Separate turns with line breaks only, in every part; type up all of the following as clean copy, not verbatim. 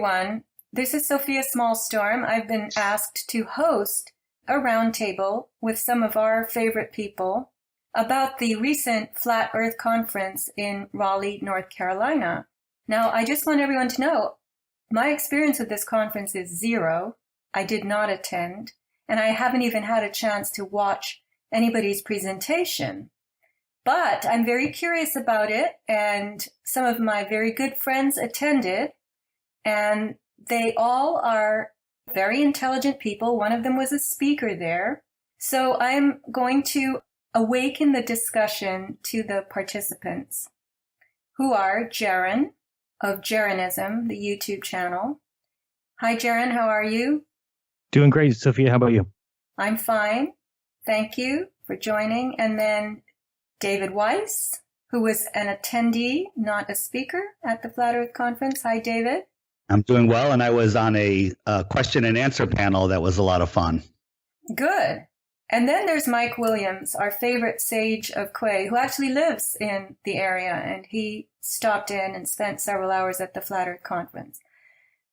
everyone. This is Sofia Smallstorm. I've been asked to host a roundtable with some of our favorite people about the recent Flat Earth Conference in Raleigh, North Carolina. Now, I just want everyone to know, my experience with this conference is zero. I did not attend, and I haven't even had a chance to watch anybody's presentation. But I'm very curious about it, and some of my very good friends attended, and they all are very intelligent people. One of them was a speaker there. So I'm going to awaken the discussion to the participants, who are Jeran of Jeranism, the YouTube channel. Hi, Jeran, how are you?
Doing great, Sophia. How about you?
I'm fine. Thank you for joining. And then David Weiss, who was an attendee, not a speaker, at the Flat Earth Conference. Hi, David.
I'm doing well, and I was on a question and answer panel that was a lot of fun.
Good. And then there's Mike Williams, our favorite sage of Quay, who actually lives in the area, and he stopped in and spent several hours at the Flat Earth Conference.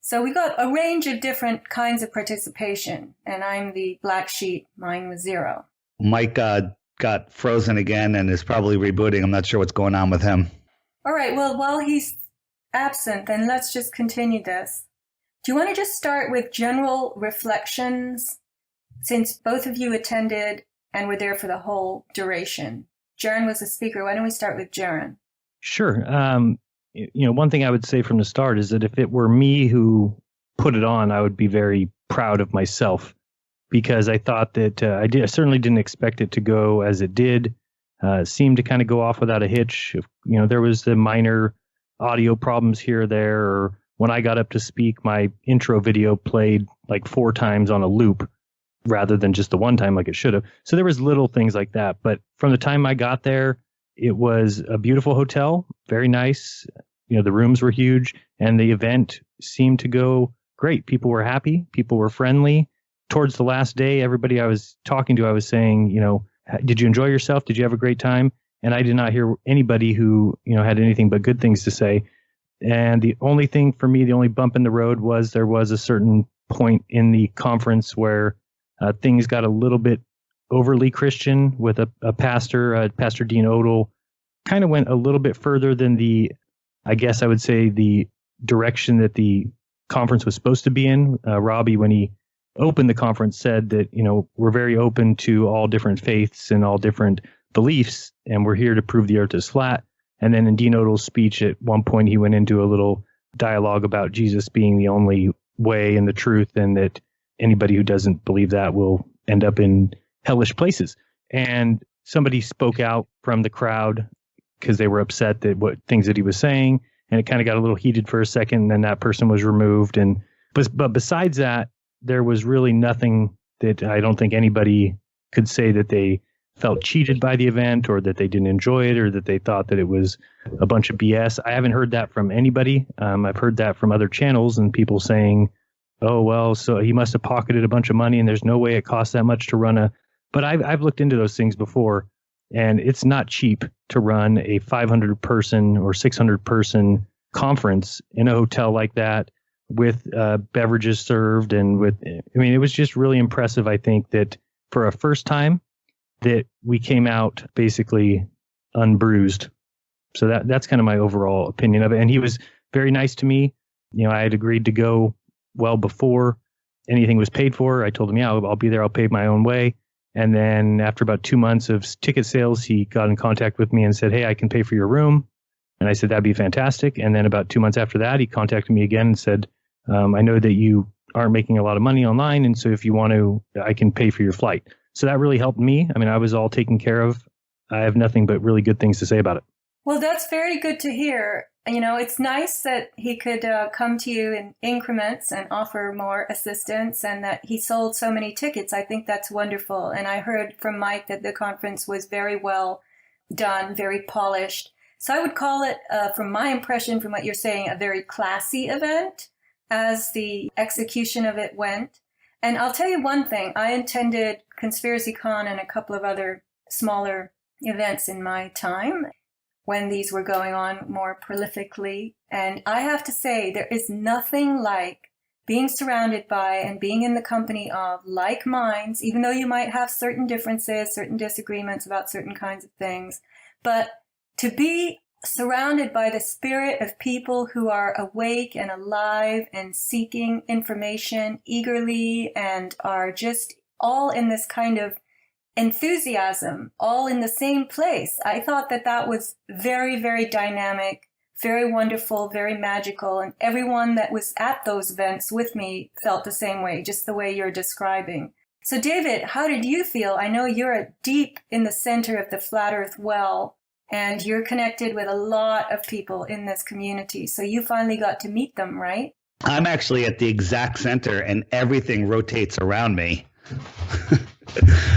So we got a range of different kinds of participation, and I'm the black sheep. Mine was zero.
Mike got frozen again and is probably rebooting. I'm not sure what's going on with him.
All right, well, while he's absent, then let's just continue this. Do you want to just start with general reflections, since both of you attended and were there for the whole duration? Jeran was the speaker. Why don't we start with Jeran?
Sure. One thing I would say from the start is that if it were me who put it on, I would be very proud of myself, because I thought that I certainly didn't expect it to go as it did. Seemed to kind of go off without a hitch. There was the minor audio problems here or there, or when I got up to speak, my intro video played like 4 times on a loop rather than just the one time like it should have. So there was little things like that. But from the time I got there, it was a beautiful hotel, very nice. The rooms were huge, and the event seemed to go great. People were happy. People were friendly. Towards the last day, everybody I was talking to, I was saying, did you enjoy yourself? Did you have a great time? And I did not hear anybody who, had anything but good things to say. And the only thing for me, the only bump in the road was there was a certain point in the conference where things got a little bit overly Christian with a pastor, Pastor Dean Odell, kind of went a little bit further than I guess I would say the direction that the conference was supposed to be in. Robbie, when he opened the conference, said that, we're very open to all different faiths and all different beliefs, and we're here to prove the earth is flat. And then in Dean Odell's speech, at one point, he went into a little dialogue about Jesus being the only way and the truth, and that anybody who doesn't believe that will end up in hellish places. And somebody spoke out from the crowd because they were upset that what things that he was saying, and it kind of got a little heated for a second, and then that person was removed. But besides that, there was really nothing that I don't think anybody could say that they felt cheated by the event, or that they didn't enjoy it, or that they thought that it was a bunch of BS. I haven't heard that from anybody. I've heard that from other channels and people saying, oh, well, so he must have pocketed a bunch of money and there's no way it costs that much to run but I've looked into those things before, and it's not cheap to run a 500 person or 600 person conference in a hotel like that, with beverages served, and it was just really impressive. I think that for a first time that we came out basically unbruised. So that's kind of my overall opinion of it. And he was very nice to me. I had agreed to go well before anything was paid for. I told him, yeah, I'll be there. I'll pay my own way. And then after about 2 months of ticket sales, he got in contact with me and said, hey, I can pay for your room. And I said, that'd be fantastic. And then about 2 months after that, he contacted me again and said, I know that you aren't making a lot of money online, and so if you want to, I can pay for your flight. So that really helped me. I was all taken care of. I have nothing but really good things to say about it.
Well, that's very good to hear. It's nice that he could come to you in increments and offer more assistance, and that he sold so many tickets. I think that's wonderful. And I heard from Mike that the conference was very well done, very polished. So I would call it, from my impression, from what you're saying, a very classy event as the execution of it went. And I'll tell you one thing. I attended Conspiracy Con and a couple of other smaller events in my time. when these were going on more prolifically. And I have to say, there is nothing like being surrounded by and being in the company of like minds, even though you might have certain differences, certain disagreements about certain kinds of things. But to be surrounded by the spirit of people who are awake and alive and seeking information eagerly and are just all in this kind of enthusiasm, all in the same place. I thought that that was very, very dynamic, very wonderful, very magical. And everyone that was at those events with me felt the same way, just the way you're describing. So David, how did you feel? I know you're deep in the center of the Flat Earth well, and you're connected with a lot of people in this community. So you finally got to meet them, right?
I'm actually at the exact center and everything rotates around me.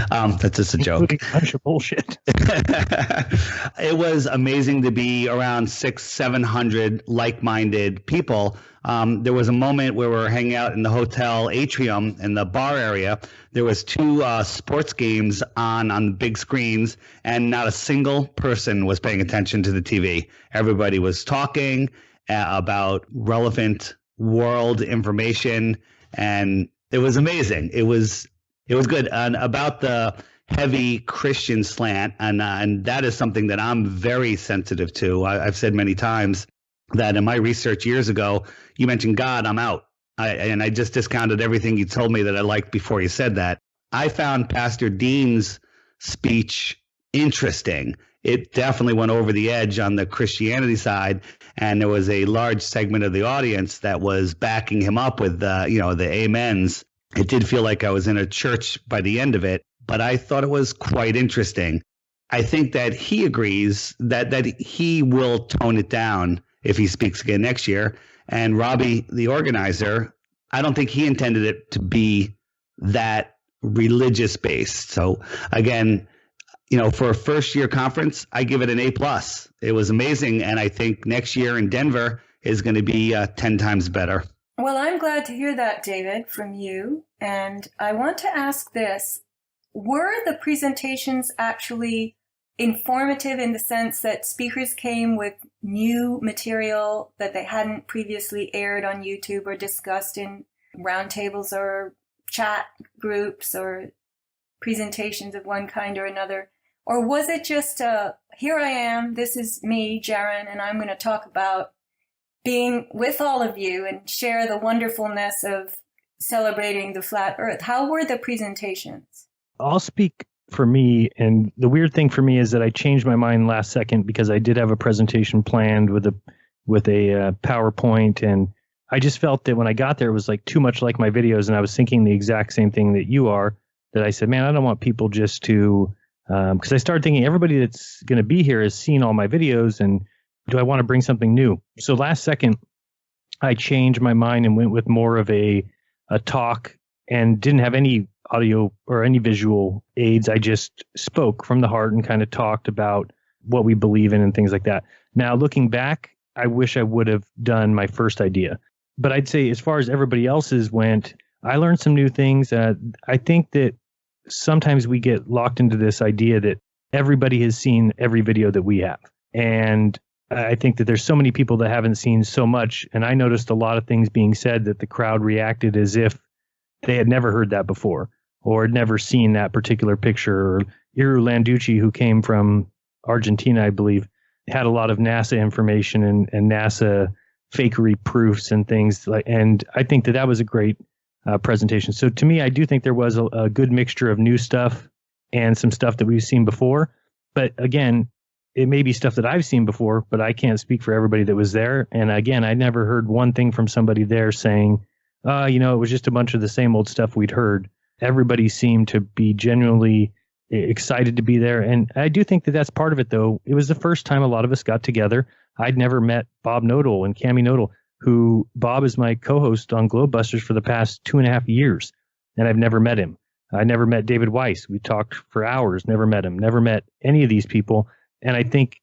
That's just a joke.
A bunch of bullshit.
It was amazing to be around 600-700 like-minded people. There was a moment where we were hanging out in the hotel atrium in the bar area. There was 2 sports games on the big screens, and not a single person was paying attention to the TV. Everybody was talking about relevant world information, and it was amazing. It was good. And about the heavy Christian slant, and that is something that I'm very sensitive to. I've said many times that in my research years ago, you mentioned God, I'm out. I just discounted everything you told me that I liked before you said that. I found Pastor Dean's speech interesting. It definitely went over the edge on the Christianity side, and there was a large segment of the audience that was backing him up with the amens. It did feel like I was in a church by the end of it, but I thought it was quite interesting. I think that he agrees that he will tone it down if he speaks again next year. And Robbie, the organizer, I don't think he intended it to be that religious based. So again, for a first year conference, I give it an A+. It was amazing. And I think next year in Denver is going to be 10 times better.
Well, I'm glad to hear that, David, from you. And I want to ask this. Were the presentations actually informative in the sense that speakers came with new material that they hadn't previously aired on YouTube or discussed in roundtables or chat groups or presentations of one kind or another? Or was it just here I am, this is me, Jeran, and I'm going to talk about being with all of you and share the wonderfulness of celebrating the flat earth? How were the presentations?
I'll speak for me, and the weird thing for me is that I changed my mind last second because I did have a presentation planned with a PowerPoint, and I just felt that when I got there, it was like too much like my videos, and I was thinking the exact same thing that you are, that I said, man, I don't want people just to, because I started thinking everybody that's going to be here has seen all my videos, and do I want to bring something new? So last second, I changed my mind and went with more of a talk and didn't have any audio or any visual aids. I just spoke from the heart and kind of talked about what we believe in and things like that. Now, looking back, I wish I would have done my first idea. But I'd say as far as everybody else's went, I learned some new things. I think that sometimes we get locked into this idea that everybody has seen every video that we have. And I think that there's so many people that haven't seen so much. And I noticed a lot of things being said that the crowd reacted as if they had never heard that before or had never seen that particular picture. Or Iru Landucci, who came from Argentina, I believe, had a lot of NASA information and NASA fakery proofs and things like. And I think that was a great presentation. So to me, I do think there was a good mixture of new stuff and some stuff that we've seen before. But again, it may be stuff that I've seen before, but I can't speak for everybody that was there. And again, I never heard one thing from somebody there saying, it was just a bunch of the same old stuff we'd heard. Everybody seemed to be genuinely excited to be there. And I do think that that's part of it, though. It was the first time a lot of us got together. I'd never met Bob Nodal and Cami Nodal, who Bob is my co-host on Globebusters for the past 2.5 years. And I've never met him. I never met David Weiss. We talked for hours, never met him, never met any of these people. And I think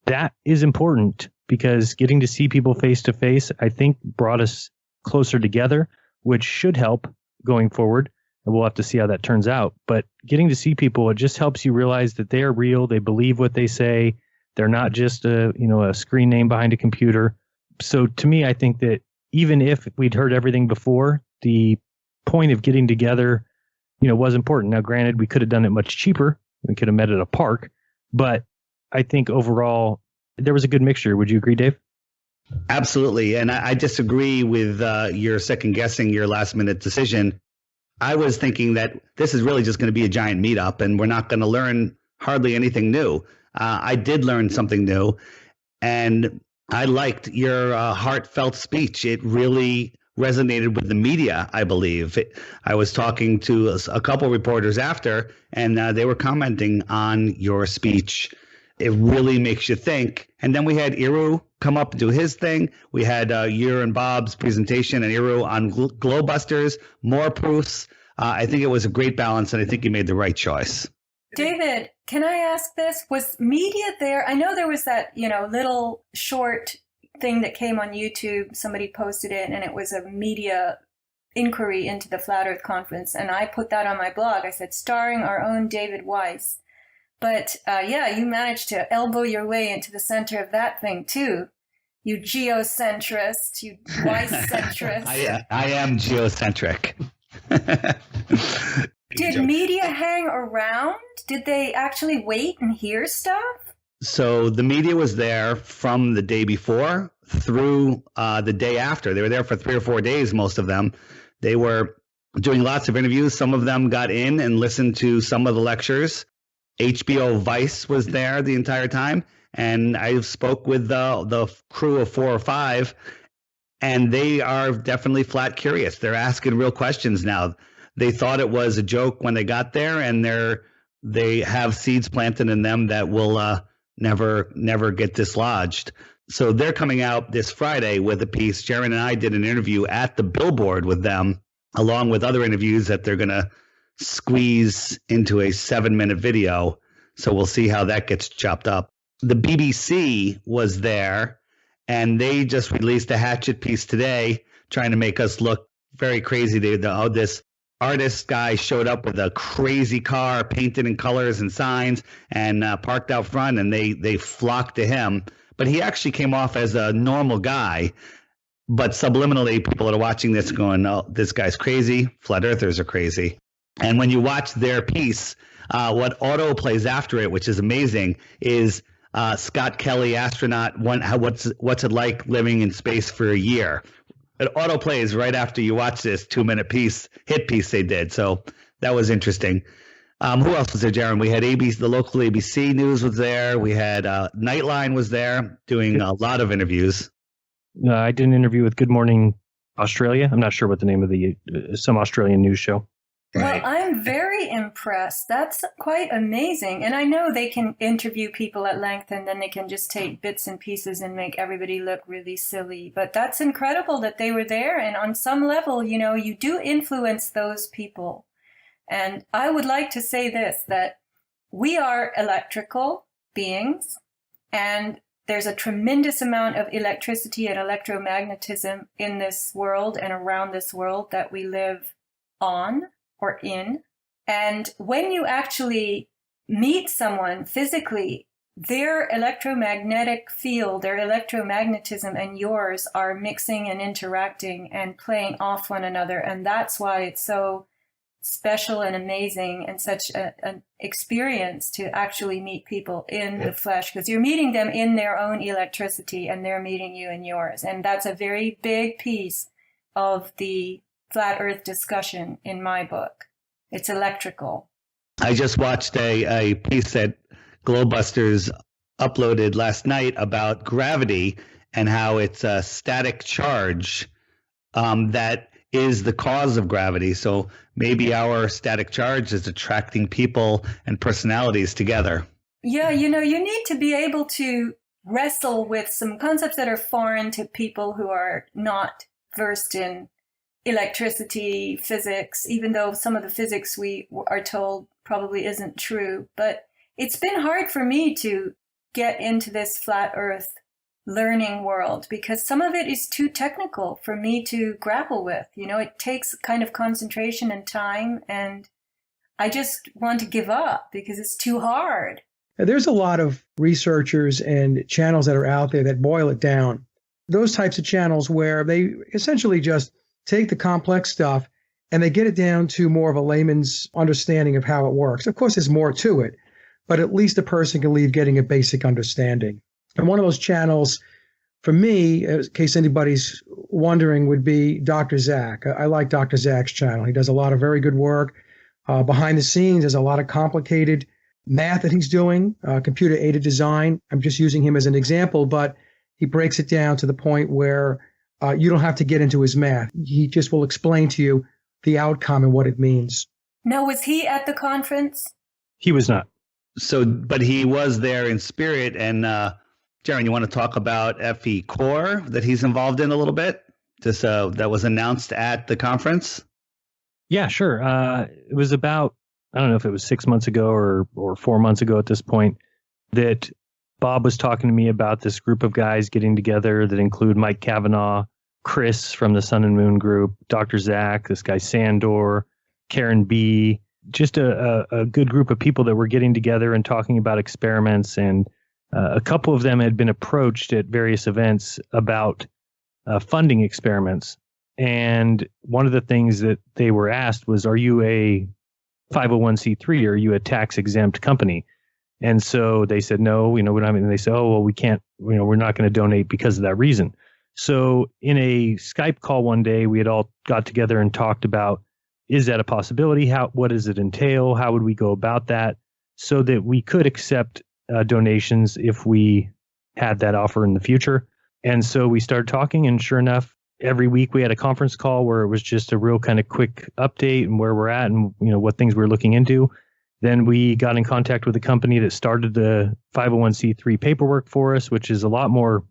that is important because getting to see people face to face, I think brought us closer together, which should help going forward. And we'll have to see how that turns out. But getting to see people, it just helps you realize that they are real. They believe what they say. They're not just a screen name behind a computer. So to me, I think that even if we'd heard everything before, the point of getting together, was important. Now, granted, we could have done it much cheaper. We could have met at a park, but I think overall there was a good mixture. Would you agree, Dave?
Absolutely. And I disagree with your second guessing your last minute decision. I was thinking that this is really just going to be a giant meetup and we're not going to learn hardly anything new. I did learn something new, and I liked your heartfelt speech. It really resonated with the media, I believe. I was talking to a couple reporters after, and they were commenting on your speech. It really makes you think. And then we had Iru come up and do his thing. We had your and Bob's presentation and Iru on Glowbusters, more proofs. I think it was a great balance, and I think you made the right choice.
David, can I ask this? Was media there? I know there was that, little short thing that came on YouTube. Somebody posted it, and it was a media inquiry into the Flat Earth Conference. And I put that on my blog. I said, starring our own David Weiss. But you managed to elbow your way into the center of that thing, too. You geocentrist, you Weiss-centrist.
I am geocentric.
Did media hang around? Did they actually wait and hear stuff?
So the media was there from the day before through the day after. They were there for 3 or 4 days, most of them. They were doing lots of interviews. Some of them got in and listened to some of the lectures. HBO Weiss was there the entire time. And I spoke with the crew of 4 or 5, and they are definitely flat curious. They're asking real questions now. They thought it was a joke when they got there, and they have seeds planted in them that will never get dislodged. So they're coming out this Friday with a piece. Jeran and I did an interview at the Billboard with them, along with other interviews that they're going to squeeze into a 7-minute video. So we'll see how that gets chopped up. The BBC was there, and they just released a hatchet piece today, trying to make us look very crazy. This artist guy showed up with a crazy car painted in colors and signs and parked out front, and they flocked to him. But he actually came off as a normal guy. But subliminally, people are watching this going, oh, this guy's crazy. Flat earthers are crazy. And when you watch their piece, what auto plays after it, which is amazing, is Scott Kelly, astronaut, what's it like living in space for a year? It auto plays right after you watch this 2-minute hit piece they did. So that was interesting. Who else was there, Jeran? We had the local ABC News was there. We had Nightline was there doing a lot of interviews.
I did an interview with Good Morning Australia. I'm not sure what the name of some Australian news show.
Well, I'm very impressed. That's quite amazing. And I know they can interview people at length and then they can just take bits and pieces and make everybody look really silly. But that's incredible that they were there. And on some level, you do influence those people. And I would like to say this, that we are electrical beings, and there's a tremendous amount of electricity and electromagnetism in this world and around this world that we live on or in. And when you actually meet someone physically, their electromagnetic field, their electromagnetism and yours are mixing and interacting and playing off one another. And that's why it's so special and amazing and such an experience to actually meet people in the flesh, because you're meeting them in their own electricity and they're meeting you in yours. And that's a very big piece of the flat earth discussion in my book. It's electrical.
I just watched a piece that Glowbusters uploaded last night about gravity and how it's a static charge that is the cause of gravity. So maybe our static charge is attracting people and personalities together.
Yeah, you need to be able to wrestle with some concepts that are foreign to people who are not versed in electricity, physics, even though some of the physics we are told probably isn't true. But it's been hard for me to get into this flat earth learning world because some of it is too technical for me to grapple with. It takes kind of concentration and time, and I just want to give up because it's too hard.
There's a lot of researchers and channels that are out there that boil it down. Those types of channels where they essentially just take the complex stuff and they get it down to more of a layman's understanding of how it works. Of course, there's more to it, but at least a person can leave getting a basic understanding. And one of those channels, for me, in case anybody's wondering, would be Dr. Zach. I like Dr. Zach's channel. He does a lot of very good work. Behind the scenes, there's a lot of complicated math that he's doing, computer-aided design. I'm just using him as an example, but he breaks it down to the point where you don't have to get into his math. He just will explain to you the outcome and what it means.
Now, was he at the conference?
He was not.
So, but he was there in spirit. And Jeran, you want to talk about FE Core that he's involved in a little bit? Just that was announced at the conference?
Yeah, sure. It was about, I don't know if it was 6 months ago or 4 months ago at this point, that Bob was talking to me about this group of guys getting together that include Mike Cavanaugh, Chris from the Sun and Moon group, Dr. Zach, this guy Sandor, Karen B., just a good group of people that were getting together and talking about experiments. And a couple of them had been approached at various events about funding experiments. And one of the things that they were asked was, are you a 501c3 or are you a tax exempt company? And so they said, no, we don't have it. And they said, oh, well, we can't, we're not going to donate because of that reason. So in a Skype call one day, we had all got together and talked about, is that a possibility? What does it entail? How would we go about that so that we could accept donations if we had that offer in the future? And so we started talking, and sure enough, every week we had a conference call where it was just a real kind of quick update and where we're at and what things we're looking into. Then we got in contact with a company that started the 501c3 paperwork for us, which is a lot more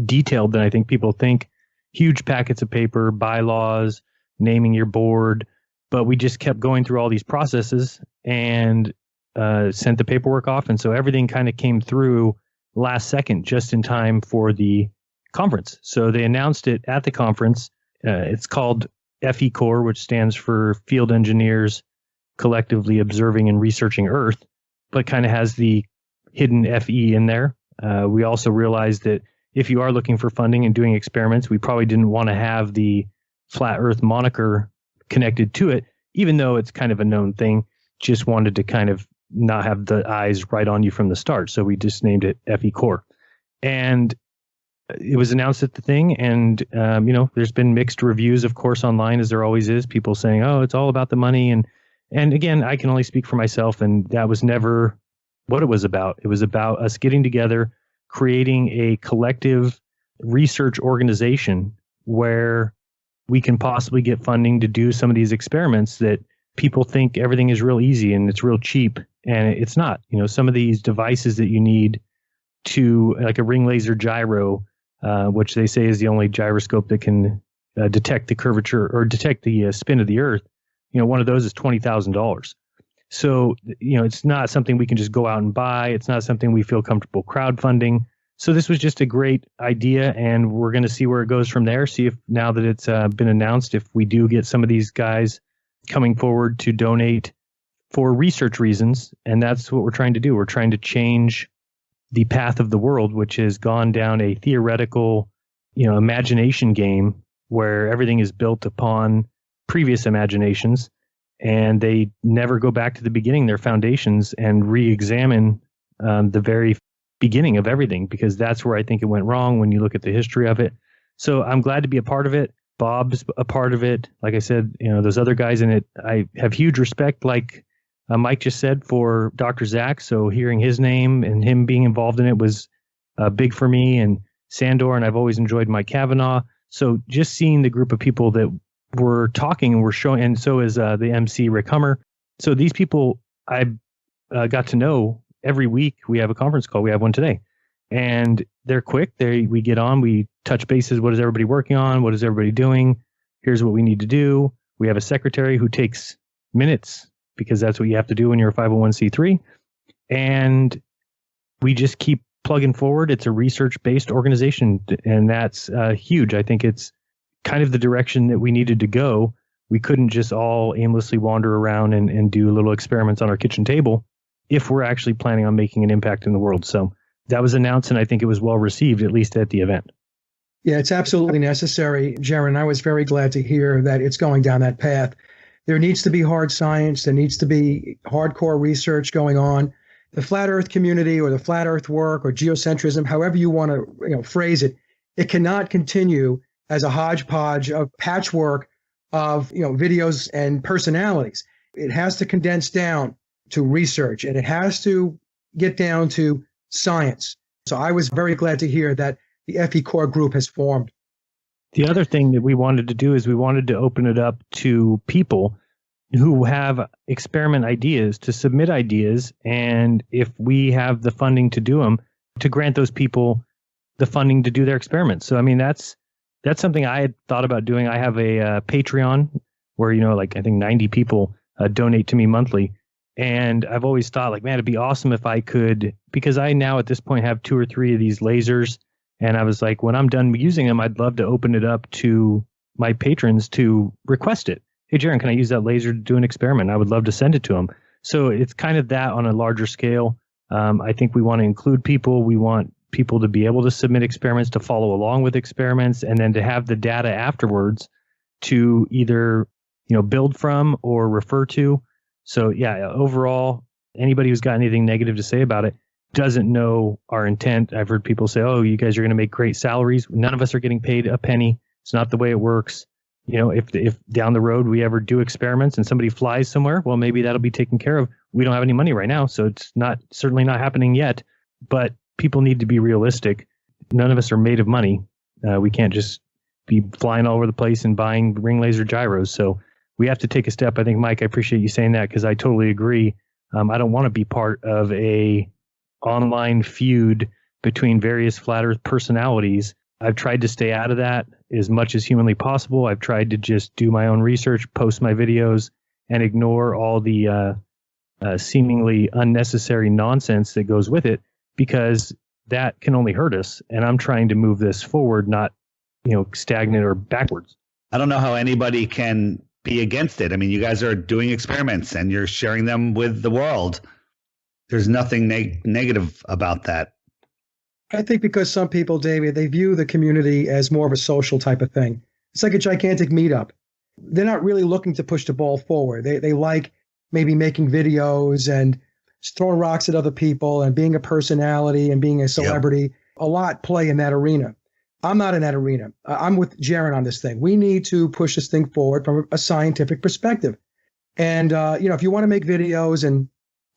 detailed than I think people think. Huge packets of paper, bylaws, naming your board. But we just kept going through all these processes and sent the paperwork off. And so everything kind of came through last second, just in time for the conference. So they announced it at the conference. It's called FE Core, which stands for Field Engineers Collectively Observing and Researching Earth, but kind of has the hidden FE in there. We also realized that if you are looking for funding and doing experiments, we probably didn't want to have the Flat Earth moniker connected to it, even though it's kind of a known thing. Just wanted to kind of not have the eyes right on you from the start. So we just named it FE Core. And it was announced at the thing, and there's been mixed reviews, of course, online, as there always is. People saying, "Oh, it's all about the money," and again, I can only speak for myself, and that was never what it was about. It was about us getting together, creating a collective research organization where we can possibly get funding to do some of these experiments that people think everything is real easy and it's real cheap, and it's not. Some of these devices that you need to, like a ring laser gyro, which they say is the only gyroscope that can detect the curvature or detect the spin of the Earth. One of those is $20,000. So, it's not something we can just go out and buy. It's not something we feel comfortable crowdfunding. So this was just a great idea, and we're going to see where it goes from there. See if, now that it's been announced, if we do get some of these guys coming forward to donate for research reasons. And that's what we're trying to do. We're trying to change the path of the world, which has gone down a theoretical, imagination game where everything is built upon previous imaginations, and they never go back to the beginning, their foundations, and re-examine the very beginning of everything, because that's where I think it went wrong when you look at the history of it. So I'm glad to be a part of it. Bob's a part of it. Like I said, those other guys in it, I have huge respect, like Mike just said, for Dr. Zach. So hearing his name and him being involved in it was big for me, and Sandor, and I've always enjoyed Mike Cavanaugh. So just seeing the group of people that were talking and were showing, and so is the MC Rick Hummer. So these people I got to know every week. We have a conference call. We have one today, and they're quick. We get on, we touch bases. What is everybody working on? What is everybody doing? Here's what we need to do. We have a secretary who takes minutes, because that's what you have to do when you're a 501c3. And we just keep plugging forward. It's a research-based organization, and that's huge. I think it's kind of the direction that we needed to go. We couldn't just all aimlessly wander around and do little experiments on our kitchen table. if we're actually planning on making an impact in the world. So that was announced, and I think it was well received, at least at the event.
Yeah, it's absolutely necessary, Jeran. I was very glad to hear that it's going down that path. There needs to be hard science. There needs to be hardcore research going on. The flat Earth community or the flat Earth work or geocentrism, however you want to phrase it, it cannot continue as a hodgepodge of patchwork of videos and personalities. It has to condense down to research, and it has to get down to science. So I was very glad to hear that the FE Core group has formed.
The other thing that we wanted to do is we wanted to open it up to people who have experiment ideas to submit ideas. And if we have the funding to do them, to grant those people the funding to do their experiments. So, I mean, that's something I had thought about doing. I have a Patreon where, I think 90 people donate to me monthly. And I've always thought man, it'd be awesome if I could, because I now at this point have 2 or 3 of these lasers. And I was like, when I'm done using them, I'd love to open it up to my patrons to request it. Hey, Jeran, can I use that laser to do an experiment? I would love to send it to them. So it's kind of that on a larger scale. I think we want to include people. We want people to be able to submit experiments, to follow along with experiments, and then to have the data afterwards to either, build from or refer to. So yeah, overall, anybody who's got anything negative to say about it doesn't know our intent. I've heard people say, oh, you guys are going to make great salaries. None of us are getting paid a penny. It's not the way it works. If down the road we ever do experiments and somebody flies somewhere, well, maybe that'll be taken care of. We don't have any money right now, so it's certainly not happening yet. But people need to be realistic. None of us are made of money. We can't just be flying all over the place and buying ring laser gyros. So we have to take a step. I think, Mike, I appreciate you saying that because I totally agree. I don't want to be part of a online feud between various flat Earth personalities. I've tried to stay out of that as much as humanly possible. I've tried to just do my own research, post my videos, and ignore all the seemingly unnecessary nonsense that goes with it, because that can only hurt us. And I'm trying to move this forward, not stagnant or backwards.
I don't know how anybody can be against it. I mean, you guys are doing experiments and you're sharing them with the world. There's nothing negative about that.
I think because some people, David, they view the community as more of a social type of thing. It's like a gigantic meetup. They're not really looking to push the ball forward. They like maybe making videos and throwing rocks at other people and being a personality and being a celebrity. Yep. A lot play in that arena. I'm not in that arena. I'm with Jeran on this thing. We need to push this thing forward from a scientific perspective. And, if you want to make videos and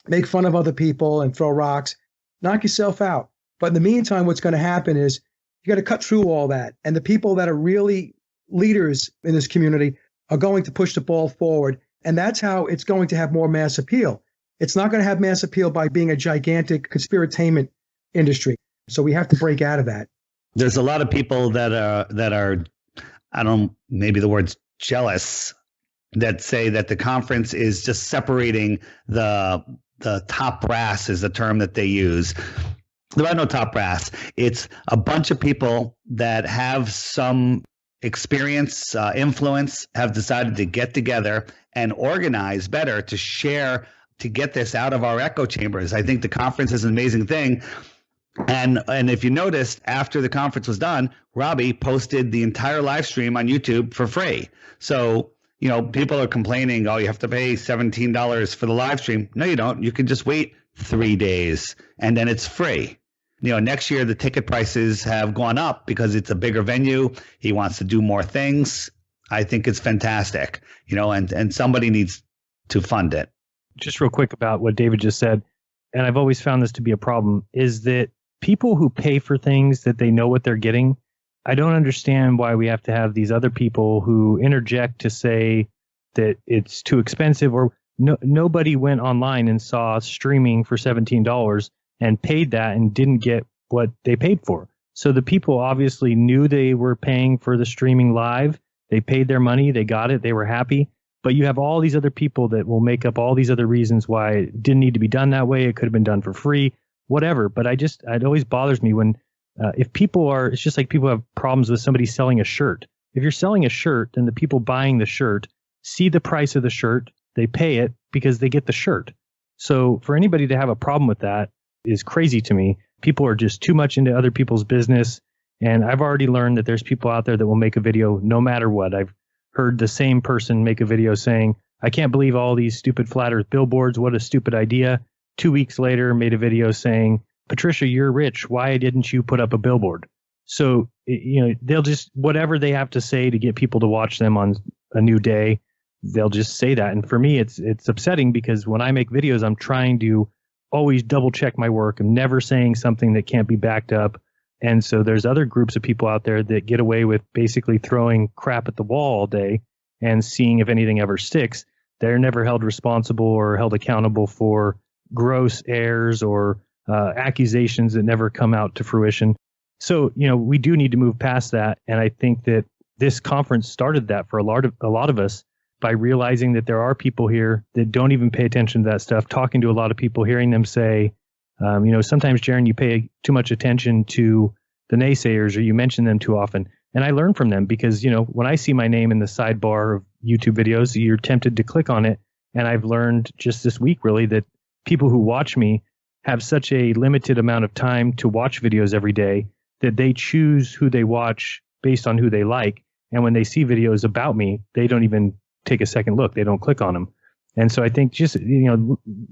make fun of other people and throw rocks, knock yourself out. But in the meantime, what's going to happen is you got to cut through all that. And the people that are really leaders in this community are going to push the ball forward. And that's how it's going to have more mass appeal. It's not going to have mass appeal by being a gigantic conspiratainment industry. So we have to break out of that.
There's a lot of people that are, maybe the word's jealous, that say that the conference is just separating the top brass is the term that they use. There are no top brass. It's a bunch of people that have some experience, influence, have decided to get together and organize better to share, to get this out of our echo chambers. I think the conference is an amazing thing. And if you noticed, after the conference was done, Robbie posted the entire live stream on YouTube for free. So, people are complaining, oh, you have to pay $17 for the live stream. No, you don't. You can just wait 3 days and then it's free. Next year, the ticket prices have gone up because it's a bigger venue. He wants to do more things. I think it's fantastic, and somebody needs to fund it.
Just real quick about what David just said, and I've always found this to be a problem, is that people who pay for things that they know what they're getting, I don't understand why we have to have these other people who interject to say that it's too expensive, or nobody went online and saw streaming for $17 and paid that and didn't get what they paid for. So the people obviously knew they were paying for the streaming live. They paid their money. They got it. They were happy. But you have all these other people that will make up all these other reasons why it didn't need to be done that way. It could have been done for free, whatever. But it always bothers me when if people are, it's just like people have problems with somebody selling a shirt. If you're selling a shirt, then the people buying the shirt see the price of the shirt. They pay it because they get the shirt. So for anybody to have a problem with that is crazy to me. People are just too much into other people's business. And I've already learned that there's people out there that will make a video no matter what. I've heard the same person make a video saying, I can't believe all these stupid flat earth billboards. What a stupid idea. 2 weeks later, made a video saying, Patricia, you're rich. Why didn't you put up a billboard? So, they'll just, whatever they have to say to get people to watch them on a new day, they'll just say that. And for me, it's upsetting because when I make videos, I'm trying to always double check my work. I'm never saying something that can't be backed up. And so there's other groups of people out there that get away with basically throwing crap at the wall all day and seeing if anything ever sticks. They're never held responsible or held accountable for gross errors or accusations that never come out to fruition. So, we do need to move past that. And I think that this conference started that for a lot of us by realizing that there are people here that don't even pay attention to that stuff, talking to a lot of people, hearing them say, sometimes, Jeran, you pay too much attention to the naysayers or you mention them too often. And I learn from them because, when I see my name in the sidebar of YouTube videos, you're tempted to click on it. And I've learned just this week, really, that people who watch me have such a limited amount of time to watch videos every day that they choose who they watch based on who they like. And when they see videos about me, they don't even take a second look. They don't click on them. And so I think just,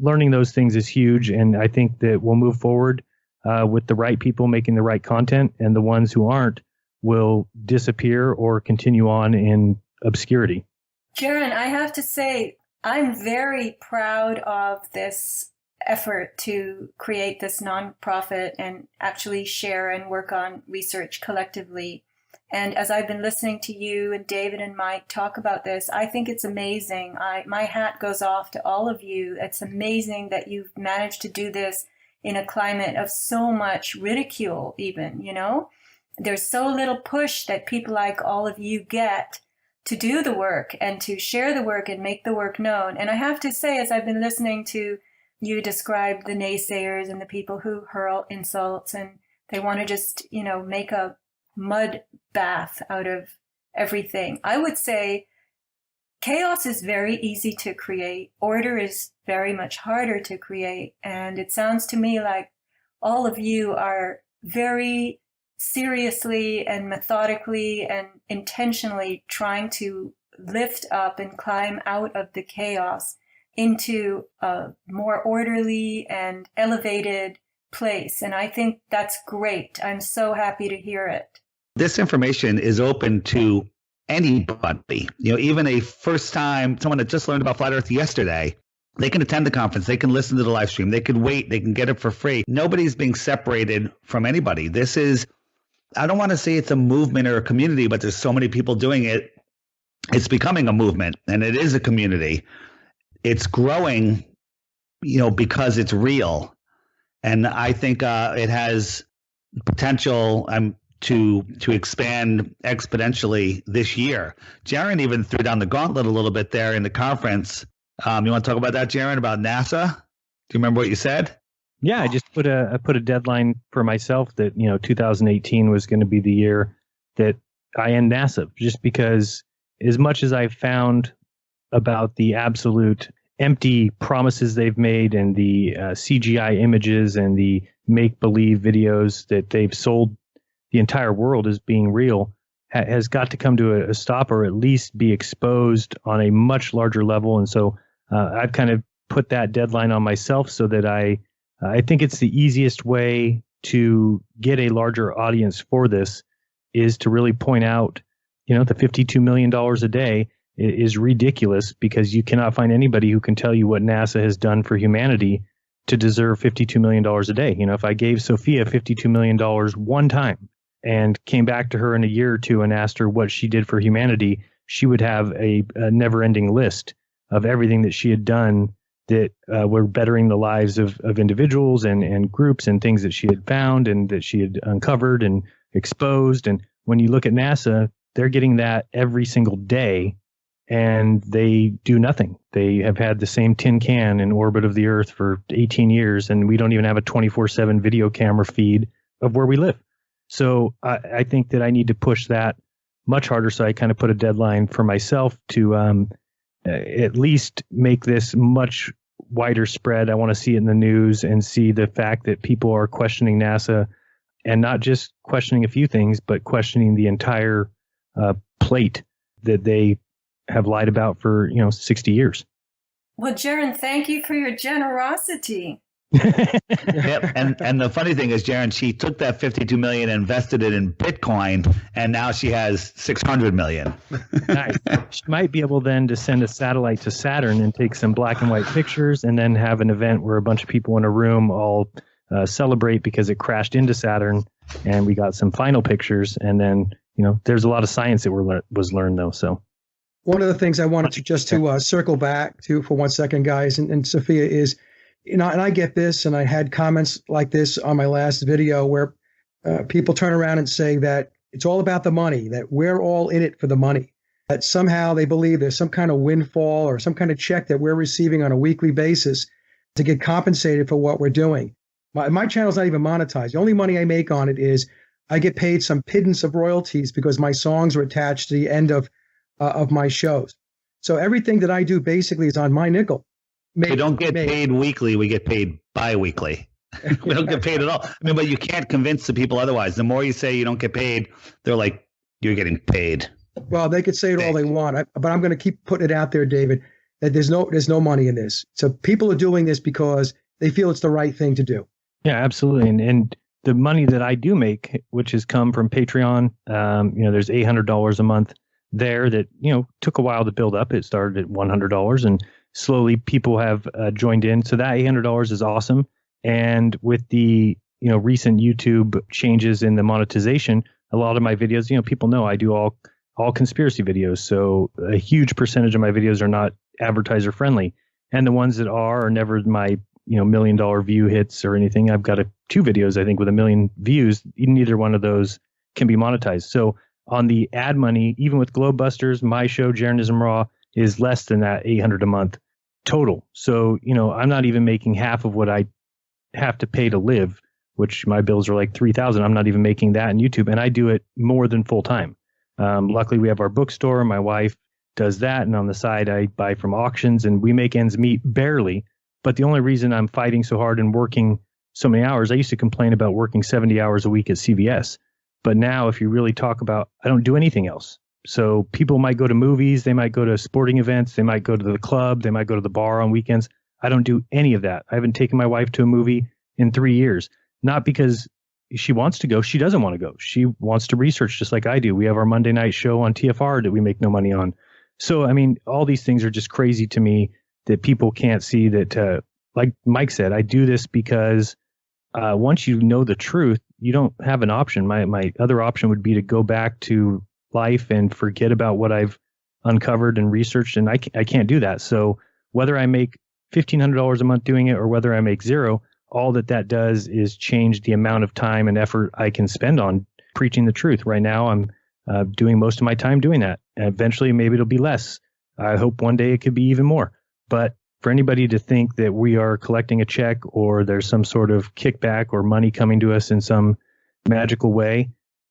learning those things is huge. And I think that we'll move forward with the right people making the right content, and the ones who aren't will disappear or continue on in obscurity.
Jeran, I have to say, I'm very proud of this effort to create this nonprofit and actually share and work on research collectively. And as I've been listening to you and David and Mike talk about this, I think it's amazing. My hat goes off to all of you. It's amazing that you've managed to do this in a climate of so much ridicule even, There's so little push that people like all of you get to do the work and to share the work and make the work known. And I have to say, as I've been listening to you describe the naysayers and the people who hurl insults and they want to just, make a mud bath out of everything, I would say chaos is very easy to create. Order is very much harder to create. And it sounds to me like all of you are very seriously and methodically and intentionally trying to lift up and climb out of the chaos into a more orderly and elevated place. And I think that's great. I'm so happy to hear it.
This information is open to anybody, even a first time, someone that just learned about flat earth yesterday. They can attend the conference. They can listen to the live stream. They can wait. They can get it for free. Nobody's being separated from anybody. This is, I don't want to say it's a movement or a community, but there's so many people doing it. It's becoming a movement, and it is a community. It's growing, because it's real. And I think it has potential to expand exponentially this year. Jeran even threw down the gauntlet a little bit there in the conference. You want to talk about that, Jeran, about NASA? Do you remember what you said?
Yeah, I just put a deadline for myself that 2018 was going to be the year that I end NASA, just because as much as I've found about the absolute empty promises they've made and the CGI images and the make-believe videos that they've sold the entire world as being real has got to come to a stop, or at least be exposed on a much larger level. And so I've kind of put that deadline on myself so that I think it's the easiest way to get a larger audience for this is to really point out, the $52 million a day is ridiculous, because you cannot find anybody who can tell you what NASA has done for humanity to deserve $52 million a day. If I gave Sofia $52 million one time and came back to her in a year or two and asked her what she did for humanity, she would have a never-ending list of everything that she had done that were bettering the lives of individuals and groups, and things that she had found and that she had uncovered and exposed. And when you look at NASA, they're getting that every single day, and they do nothing. They have had the same tin can in orbit of the Earth for 18 years, and we don't even have a 24/7 video camera feed of where we live. So I think that I need to push that much harder. So I kind of put a deadline for myself to at least make this much wider spread. I want to see it in the news and see the fact that people are questioning NASA, and not just questioning a few things, but questioning the entire plate that they have lied about for 60 years.
Well, Jeran, thank you for your generosity.
Yep. And the funny thing is, Jeran, she took that 52 million and invested it in Bitcoin, and now she has 600 million.
Nice. She might be able then to send a satellite to Saturn and take some black and white pictures, and then have an event where a bunch of people in a room all celebrate because it crashed into Saturn, and we got some final pictures. And then there's a lot of science that was learned though. So
one of the things I wanted to circle back to for 1 second, guys, and Sophia, is, and I get this, and I had comments like this on my last video where people turn around and say that it's all about the money, that we're all in it for the money, that somehow they believe there's some kind of windfall or some kind of check that we're receiving on a weekly basis to get compensated for what we're doing. My channel's not even monetized. The only money I make on it is I get paid some pittance of royalties because my songs are attached to the end of my shows. So everything that I do basically is on my nickel.
We don't get paid weekly. We get paid bi-weekly. We don't get paid at all. I mean, but you can't convince the people otherwise. The more you say you don't get paid, they're like, you're getting paid.
Well, they could say it all they want, but I'm going to keep putting it out there, David, that there's no money in this. So people are doing this because they feel it's the right thing to do.
Yeah, absolutely. And the money that I do make, which has come from Patreon, there's $800 a month there that, took a while to build up. It started at $100, and slowly people have joined in. So that $800 is awesome. And with the, recent YouTube changes in the monetization, a lot of my videos, people know I do all conspiracy videos. So a huge percentage of my videos are not advertiser friendly. And the ones that are never my, $1 million view hits or anything. I've got 2 videos, I think, with 1 million views. Neither one of those can be monetized. So on the ad money, even with Globebusters, my show, Jeranism Raw, is less than that $800 a month total. So, I'm not even making half of what I have to pay to live, which my bills are like $3,000. I'm not even making that in YouTube, and I do it more than full time. Luckily, we have our bookstore. My wife does that, and on the side, I buy from auctions, and we make ends meet barely. But the only reason I'm fighting so hard and working so many hours, I used to complain about working 70 hours a week at CVS. But now, if you really talk about, I don't do anything else. So people might go to movies, they might go to sporting events, they might go to the club, they might go to the bar on weekends. I don't do any of that. I haven't taken my wife to a movie in 3 years. Not because she wants to go. She doesn't want to go. She wants to research just like I do. We have our Monday night show on TFR that we make no money on. So, I mean, all these things are just crazy to me that people can't see that, like Mike said, I do this because once you know the truth, you don't have an option. My other option would be to go back to life and forget about what I've uncovered and researched, and I can't do that. So whether I make $1,500 a month doing it or whether I make zero, all that does is change the amount of time and effort I can spend on preaching the truth. Right now, I'm doing most of my time doing that. And eventually, maybe it'll be less. I hope one day it could be even more. But for anybody to think that we are collecting a check or there's some sort of kickback or money coming to us in some magical way,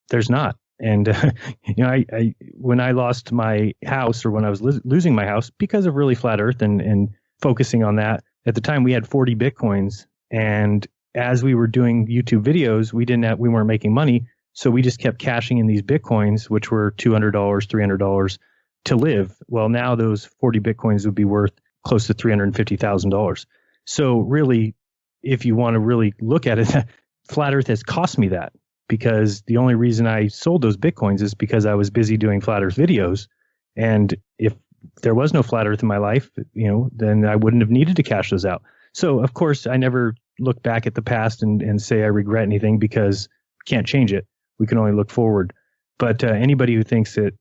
there's not. And, I when I lost my house, or when I was losing my house because of really flat earth and focusing on that, at the time we had 40 Bitcoins. And as we were doing YouTube videos, we weren't making money. So we just kept cashing in these Bitcoins, which were $200, $300 to live. Well, now those 40 Bitcoins would be worth close to $350,000. So really, if you want to really look at it, flat earth has cost me that, because the only reason I sold those Bitcoins is because I was busy doing flat earth videos. And if there was no flat earth in my life, then I wouldn't have needed to cash those out. So of course, I never look back at the past and say I regret anything, because can't change it. We can only look forward. But anybody who thinks that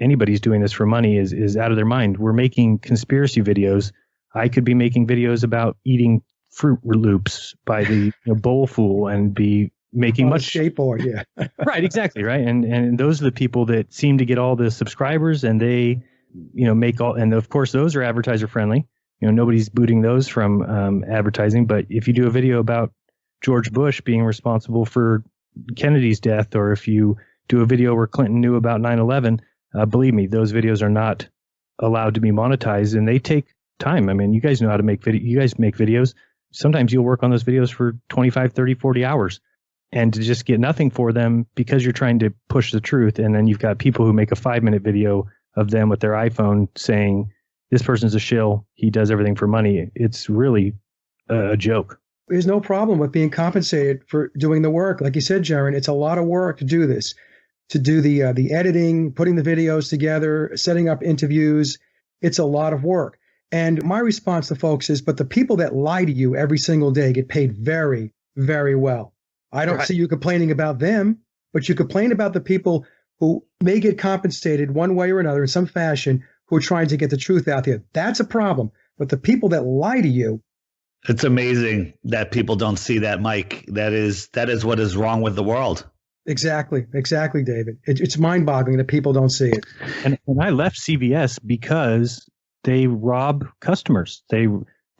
anybody's doing this for money is out of their mind. We're making conspiracy videos. I could be making videos about eating Fruit Loops by the bowlful and be making much
skateboard, yeah.
Right, exactly, right. And those are the people that seem to get all the subscribers, and they make all, and of course those are advertiser friendly. Nobody's booting those from advertising. But if you do a video about George Bush being responsible for Kennedy's death, or if you do a video where Clinton knew about 9/11, believe me, those videos are not allowed to be monetized, and they take time. I mean, you guys know how to make video. You guys make videos. Sometimes you'll work on those videos for 25, 30, 40 hours and to just get nothing for them because you're trying to push the truth. And then you've got people who make a 5-minute video of them with their iPhone saying, this person's a shill. He does everything for money. It's really a joke.
There's no problem with being compensated for doing the work. Like you said, Jeran, it's a lot of work to do this, to do the editing, putting the videos together, setting up interviews. It's a lot of work. And my response to folks is, but the people that lie to you every single day get paid very, very well. I don't see you complaining about them, but you complain about the people who may get compensated one way or another in some fashion who are trying to get the truth out there. That's a problem. But the people that lie to you.
It's amazing that people don't see that, Mike. That is what is wrong with the world. Exactly,
David. It's mind-boggling that people don't see it.
And I left CVS because they rob customers. They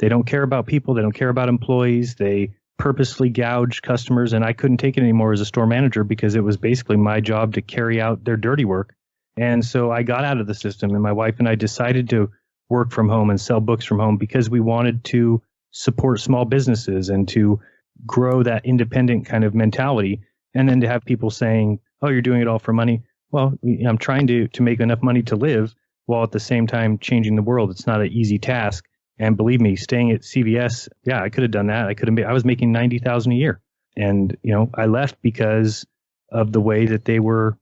don't care about people. They don't care about employees. They purposely gouge customers, and I couldn't take it anymore as a store manager because it was basically my job to carry out their dirty work. And so I got out of the system, and my wife and I decided to work from home and sell books from home because we wanted to support small businesses and to grow that independent kind of mentality. And then to have people saying, oh, you're doing it all for money. Well, I'm trying to make enough money to live while at the same time changing the world. It's not an easy task. And believe me, staying at CVS, yeah, I could have done that. I was making $90,000 a year. And, I left because of the way that they were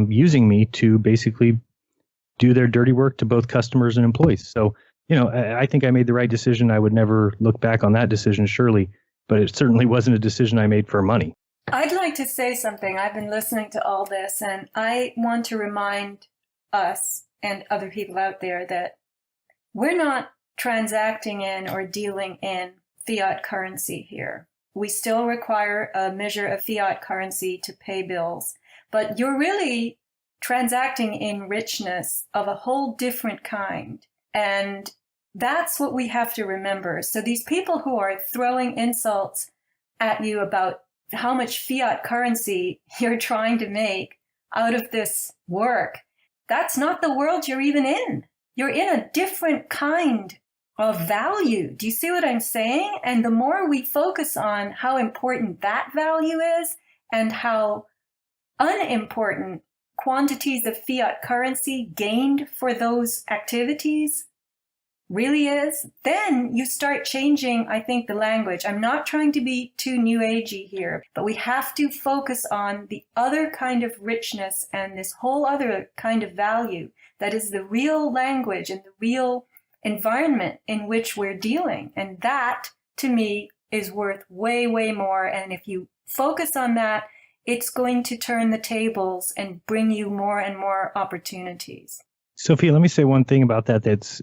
using me to basically do their dirty work to both customers and employees. So, I think I made the right decision. I would never look back on that decision, surely, but it certainly wasn't a decision I made for money.
I'd like to say something. I've been listening to all this, and I want to remind us and other people out there that we're not transacting in or dealing in fiat currency here. We still require a measure of fiat currency to pay bills, but you're really transacting in richness of a whole different kind. And that's what we have to remember. So these people who are throwing insults at you about how much fiat currency you're trying to make out of this work, that's not the world you're even in. You're in a different kind of value. Do you see what I'm saying? And the more we focus on how important that value is and how unimportant quantities of fiat currency gained for those activities really is, then you start changing, I think, the language. I'm not trying to be too new agey here, but we have to focus on the other kind of richness and this whole other kind of value that is the real language and the real environment in which we're dealing. And that, to me, is worth way, way more. And if you focus on that, it's going to turn the tables and bring you more and more opportunities.
Sophia, let me say one thing about that that's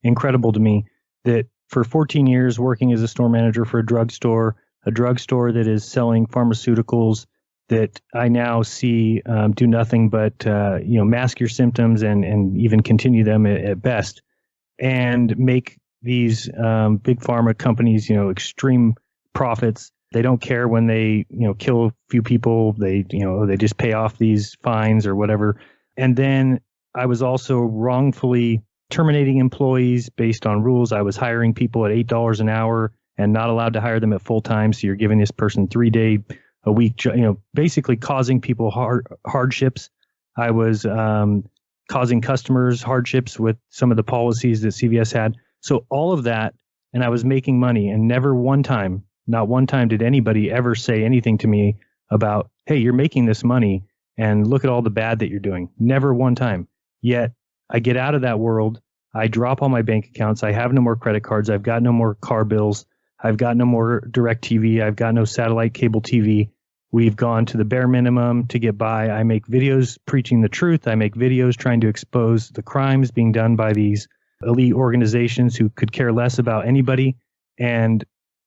incredible to me, that for 14 years working as a store manager for a drugstore that is selling pharmaceuticals that I now see do nothing but mask your symptoms and even continue them at best, and make these big pharma companies extreme profits. They don't care when they kill a few people. They just pay off these fines or whatever. And then I was also wrongfully terminating employees based on rules. I was hiring people at $8 an hour and not allowed to hire them at full time. So you're giving this person 3-day a week, basically causing people hardships. I was causing customers hardships with some of the policies that CVS had. So all of that, and I was making money, and not one time did anybody ever say anything to me about, hey, you're making this money and look at all the bad that you're doing. Never one time. Yet I get out of that world. I drop all my bank accounts. I have no more credit cards. I've got no more car bills. I've got no more direct TV. I've got no satellite cable TV. We've gone to the bare minimum to get by. I make videos preaching the truth. I make videos trying to expose the crimes being done by these elite organizations who could care less about anybody. And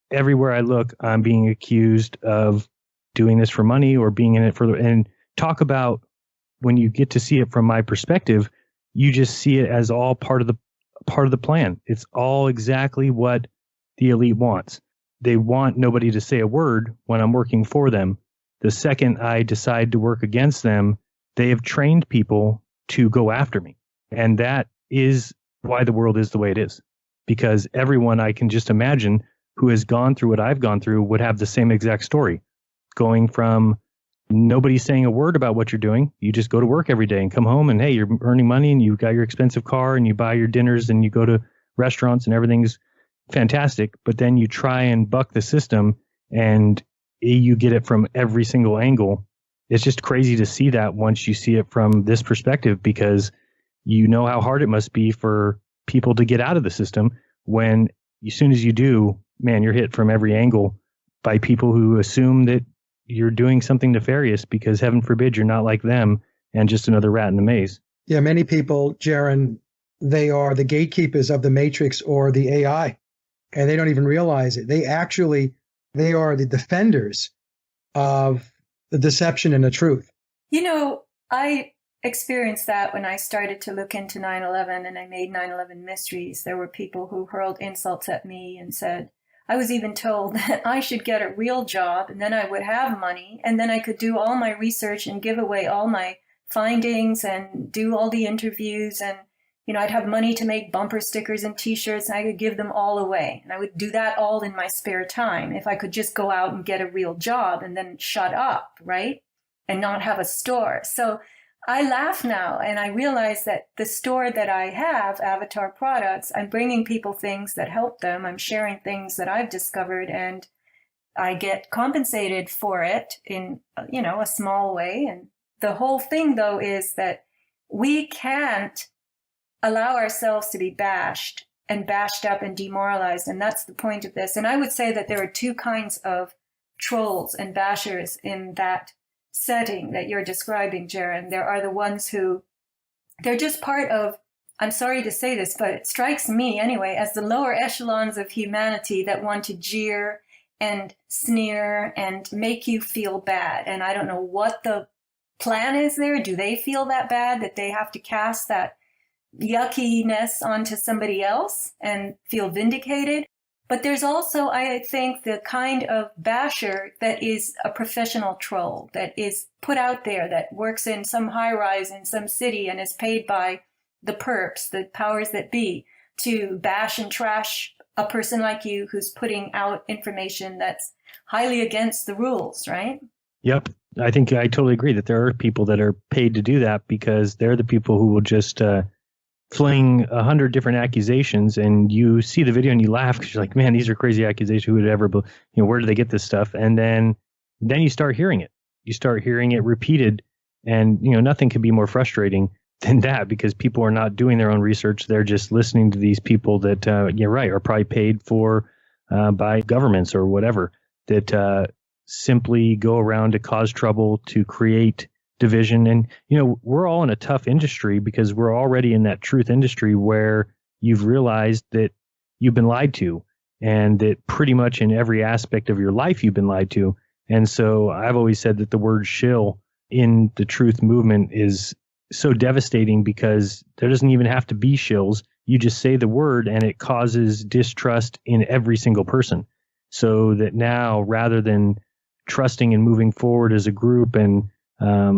everywhere I look, I'm being accused of doing this for money or being in it for, and talk about when you get to see it from my perspective, you just see it as all part of the plan. It's all exactly what the elite wants. They want nobody to say a word when I'm working for them. The second I decide to work against them, they have trained people to go after me. And that is why the world is the way it is. because everyone I can just imagine who has gone through what I've gone through would have the same exact story, going from nobody saying a word about what you're doing. You just go to work every day and come home and, hey, you're earning money and you got your expensive car and you buy your dinners and you go to restaurants and everything's fantastic. But then you try and buck the system and you get it from every single angle. It's just crazy to see that once you see it from this perspective, because you know how hard it must be for people to get out of the system when as soon as you do, man, you're hit from every angle by people who assume that you're doing something nefarious because heaven forbid you're not like them and just another rat in the maze. Yeah,
many people, Jeran, they are the gatekeepers of the matrix or the AI, and they don't even realize it. They are the defenders of the deception and the truth.
You know, I experienced that when I started to look into 9/11 and I made 9/11 mysteries. There were people who hurled insults at me and said, I was even told that I should get a real job and then I would have money and then I could do all my research and give away all my findings and do all the interviews, and I'd have money to make bumper stickers and t-shirts and I could give them all away. And I would do that all in my spare time if I could just go out and get a real job and then shut up, right? And not have a store. So I laugh now and I realize that the store that I have, Avatar Products, I'm bringing people things that help them. I'm sharing things that I've discovered and I get compensated for it in, a small way. And the whole thing, though, is that we can't allow ourselves to be bashed up and demoralized. And that's the point of this. And I would say that there are two kinds of trolls and bashers in that setting that you're describing, Jeran. There are the ones who, they're just part of, I'm sorry to say this, but it strikes me anyway, as the lower echelons of humanity that want to jeer and sneer and make you feel bad. And I don't know what the plan is there. Do they feel that bad that they have to cast that yuckiness onto somebody else and feel vindicated? But there's also, I think, the kind of basher that is a professional troll, that is put out there, that works in some high rise in some city and is paid by the perps, the powers that be, to bash and trash a person like you who's putting out information that's highly against the rules, right?
Yep. I think I totally agree that there are people that are paid to do that because they're the people who will just fling 100 different accusations, and you see the video and you laugh because you're like, man, these are crazy accusations. Who would ever, where do they get this stuff? And then you start hearing it. You start hearing it repeated, and nothing could be more frustrating than that, because people are not doing their own research. They're just listening to these people that, are probably paid for by governments or whatever, that simply go around to cause trouble, to create division. And, we're all in a tough industry because we're already in that truth industry where you've realized that you've been lied to, and that pretty much in every aspect of your life you've been lied to. And so I've always said that the word shill in the truth movement is so devastating because there doesn't even have to be shills. You just say the word and it causes distrust in every single person. So that now, rather than trusting and moving forward as a group and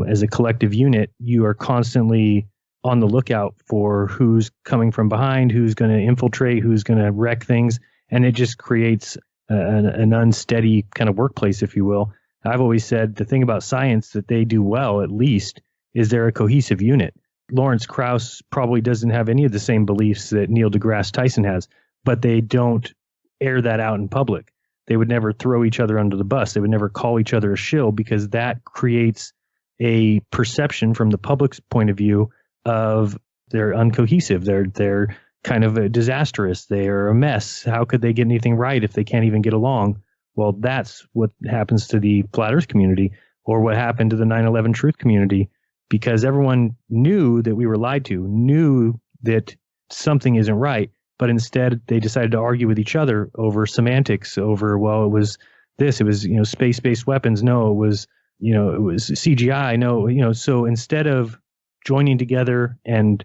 as a collective unit, you are constantly on the lookout for who's coming from behind, who's going to infiltrate, who's going to wreck things. And it just creates an unsteady kind of workplace, if you will. I've always said the thing about science that they do well, at least, is they're a cohesive unit. Lawrence Krauss probably doesn't have any of the same beliefs that Neil deGrasse Tyson has, but they don't air that out in public. They would never throw each other under the bus. They would never call each other a shill, because that creates a perception from the public's point of view of they're uncohesive. They're kind of disastrous. They are a mess. How could they get anything right if they can't even get along? Well, that's what happens to the Flat Earth community, or what happened to the 9/11 truth community, because everyone knew that we were lied to, knew that something isn't right, but instead they decided to argue with each other over semantics, over, well, it was this, it was, space-based weapons. No, it was, it was CGI. No, so instead of joining together and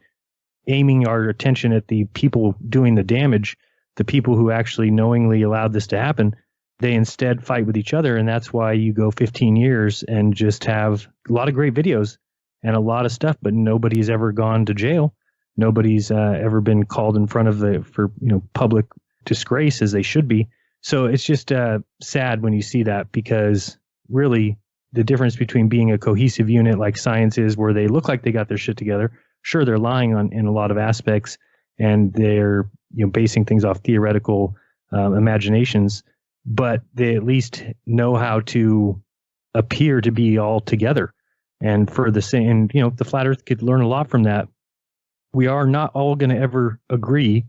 aiming our attention at the people doing the damage, the people who actually knowingly allowed this to happen, they instead fight with each other. And that's why you go 15 years and just have a lot of great videos and a lot of stuff, but nobody's ever gone to jail. Nobody's ever been called in front of for public disgrace as they should be. So it's just sad when you see that, because really the difference between being a cohesive unit like science is, where they look like they got their shit together. Sure, they're lying in a lot of aspects, and they're basing things off theoretical imaginations, but they at least know how to appear to be all together. And for the same, the flat Earth could learn a lot from that. We are not all going to ever agree,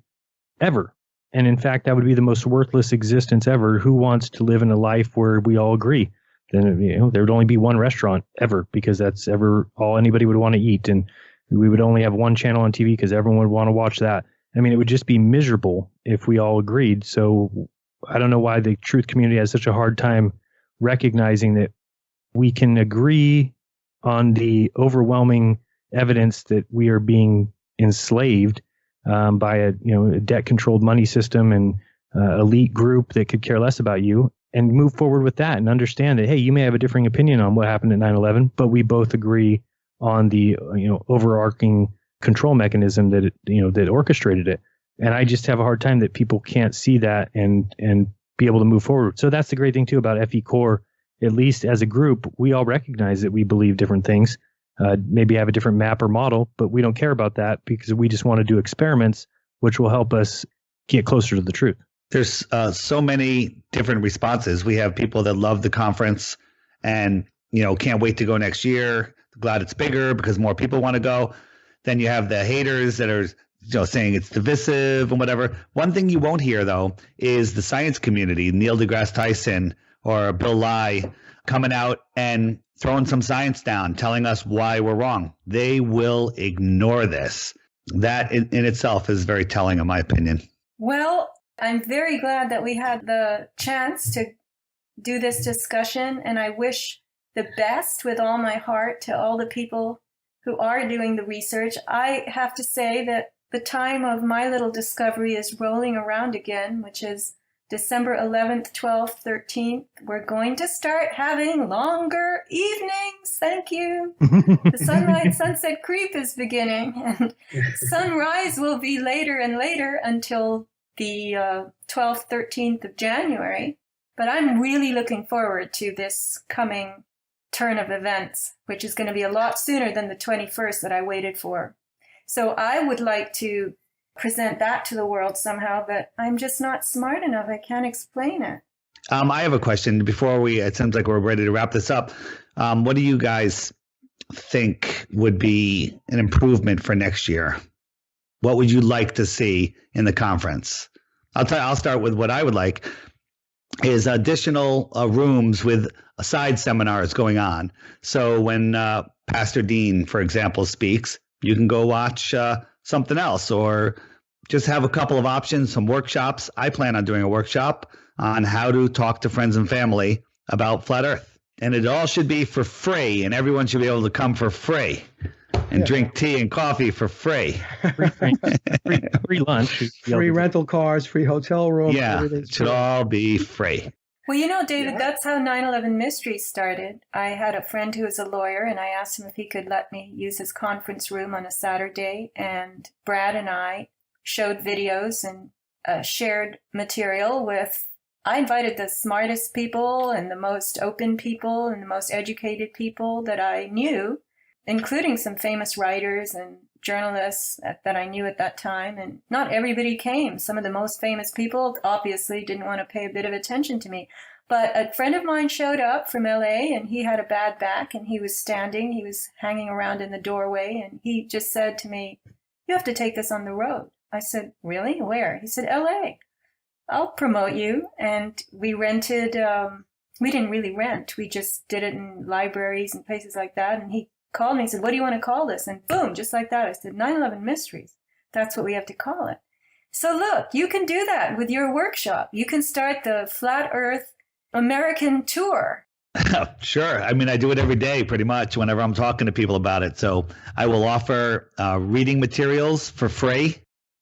ever. And in fact, that would be the most worthless existence ever. Who wants to live in a life where we all agree? Then there would only be one restaurant ever, because that's ever all anybody would want to eat, and we would only have one channel on TV because everyone would want to watch that. I mean, it would just be miserable if we all agreed. So I don't know why the truth community has such a hard time recognizing that we can agree on the overwhelming evidence that we are being enslaved by a debt-controlled money system and elite group that could care less about you, and move forward with that and understand that, hey, you may have a differing opinion on what happened at 9/11, but we both agree on the overarching control mechanism that orchestrated it. And I just have a hard time that people can't see that and be able to move forward. So that's the great thing too about FE Core. At least as a group, we all recognize that we believe different things, maybe have a different map or model, but we don't care about that because we just want to do experiments, which will help us get closer to the truth.
There's so many different responses. We have people that love the conference and, can't wait to go next year. Glad it's bigger because more people want to go. Then you have the haters that are saying it's divisive and whatever. One thing you won't hear, though, is the science community, Neil deGrasse Tyson or Bill Nye, coming out and throwing some science down, telling us why we're wrong. They will ignore this. That in itself is very telling, in my opinion.
Well, I'm very glad that we had the chance to do this discussion, and I wish the best with all my heart to all the people who are doing the research. I have to say that the time of my little discovery is rolling around again, which is December 11th, 12th, 13th. We're going to start having longer evenings. Thank you. The sunlight sunset creep is beginning, and sunrise will be later and later until the 12th, 13th of January. But I'm really looking forward to this coming turn of events, which is going to be a lot sooner than the 21st that I waited for. So I would like to present that to the world somehow, but I'm just not smart enough. I can't explain it.
I have a question before it seems like we're ready to wrap this up. What do you guys think would be an improvement for next year? What would you like to see in the conference? I'll start with what I would like is additional rooms with side seminars going on. So when Pastor Dean, for example, speaks, you can go watch something else, or just have a couple of options, some workshops. I plan on doing a workshop on how to talk to friends and family about flat Earth. And it all should be for free, and everyone should be able to come for free and drink tea and coffee for free.
Free lunch.
Free rental cars, free hotel rooms.
Yeah, it should all be free.
Well, David, that's how 9/11 Mysteries started. I had a friend who was a lawyer, and I asked him if he could let me use his conference room on a Saturday. And Brad and I showed videos and shared material with, I invited the smartest people and the most open people and the most educated people that I knew, including some famous writers and journalists that I knew at that time. And not everybody came. Some of the most famous people obviously didn't want to pay a bit of attention to me. But a friend of mine showed up from LA, and he had a bad back, and he was hanging around in the doorway, and he just said to me, "You have to take this on the road." I said, "Really? Where?" He said, "LA. I'll promote you." And we rented, we didn't really rent. We just did it in libraries and places like that. And he called me and said, "What do you want to call this?" And boom, just like that, I said, 9/11 Mysteries. That's what we have to call it. So look, you can do that with your workshop. You can start the Flat Earth American tour.
Sure. I mean, I do it every day pretty much whenever I'm talking to people about it. So I will offer reading materials for free,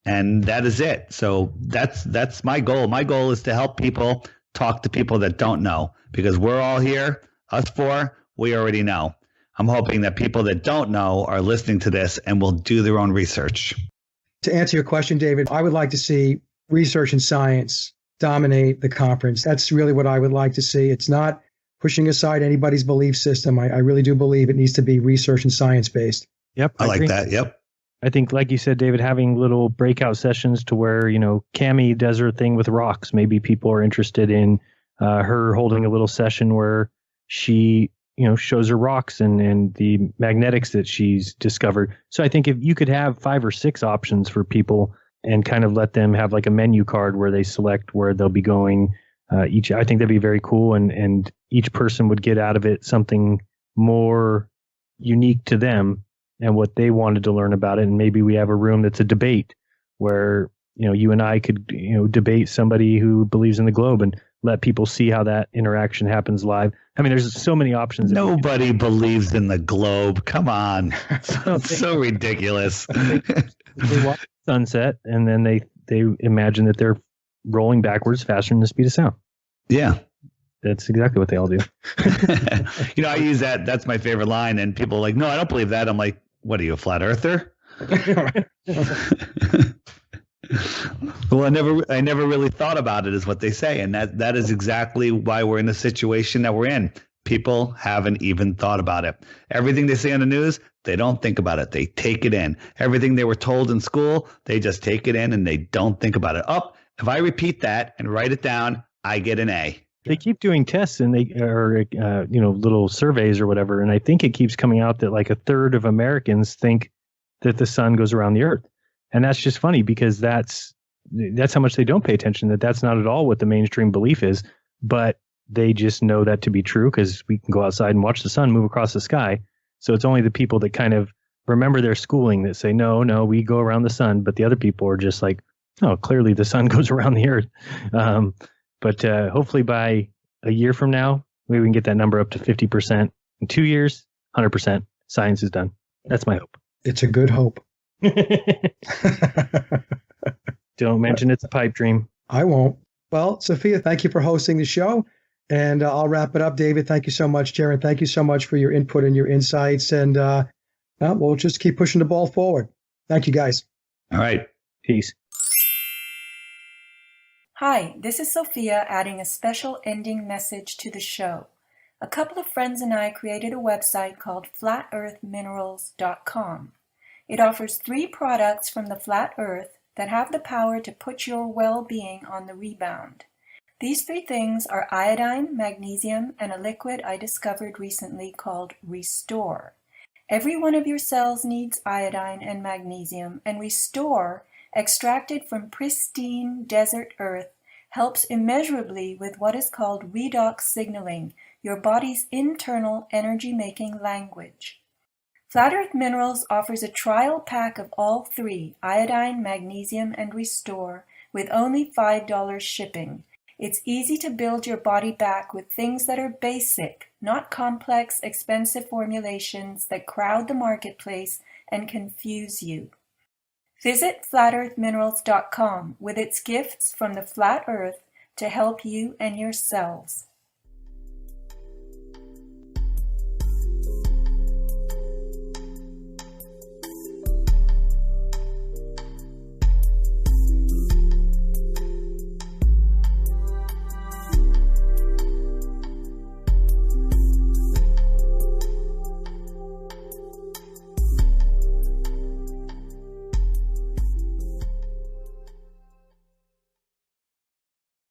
and that is it. So that's my goal. My goal is to help people talk to people that don't know, because we're all here, us four, we already know. I'm hoping that people that don't know are listening to this and will do their own research.
To answer your question, David, I would like to see research and science dominate the conference. That's really what I would like to see. It's not pushing aside anybody's belief system. I really do believe it needs to be research and science based.
Yep.
I like that. Yep.
I think, like you said, David, having little breakout sessions to where, Cami does her thing with rocks. Maybe people are interested in her holding a little session where she, shows her rocks and the magnetics that she's discovered. So I think if you could have 5 or 6 options for people and kind of let them have like a menu card where they select where they'll be going each, I think that'd be very cool. And each person would get out of it something more unique to them and what they wanted to learn about it. And maybe we have a room that's a debate where, you and I could, debate somebody who believes in the globe and let people see how that interaction happens live. I mean, there's so many options.
Nobody believes in the globe. Come on. So ridiculous.
They watch the sunset and then they imagine that they're rolling backwards faster than the speed of sound.
Yeah.
That's exactly what they all do.
I use that. That's my favorite line. And people are like, no, I don't believe that. I'm like, what are you, a flat earther? Well, I never really thought about it, is what they say. And that is exactly why we're in the situation that we're in. People haven't even thought about it. Everything they say on the news, they don't think about it. They take it in. Everything they were told in school, they just take it in and they don't think about it. If I repeat that and write it down, I get an A.
They keep doing tests and little surveys or whatever. And I think it keeps coming out that like 1/3 of Americans think that the sun goes around the earth. And that's just funny because that's how much they don't pay attention, that's not at all what the mainstream belief is, but they just know that to be true because we can go outside and watch the sun move across the sky. So it's only the people that kind of remember their schooling that say, no, we go around the sun. But the other people are just like, oh, clearly the sun goes around the earth. But hopefully by a year from now, maybe we can get that number up to 50%. In 2 years, 100%. Science is done. That's my hope.
It's a good hope.
Don't mention it's a pipe dream.
I won't. Well, Sofia, thank you for hosting the show. And I'll wrap it up. David, thank you so much. Jeran, thank you so much for your input and your insights. And we'll just keep pushing the ball forward. Thank you, guys.
All right.
Peace.
Hi, this is Sofia adding a special ending message to the show. A couple of friends and I created a website called flatearthminerals.com. It offers 3 products from the flat earth that have the power to put your well-being on the rebound. These 3 things are iodine, magnesium, and a liquid I discovered recently called Restore. Every one of your cells needs iodine and magnesium, and Restore, extracted from pristine desert earth, helps immeasurably with what is called redox signaling, your body's internal energy-making language. Flat Earth Minerals offers a trial pack of all 3, iodine, magnesium, and Restore, with only $5 shipping. It's easy to build your body back with things that are basic, not complex, expensive formulations that crowd the marketplace and confuse you. Visit flatearthminerals.com with its gifts from the flat earth to help you and your cells.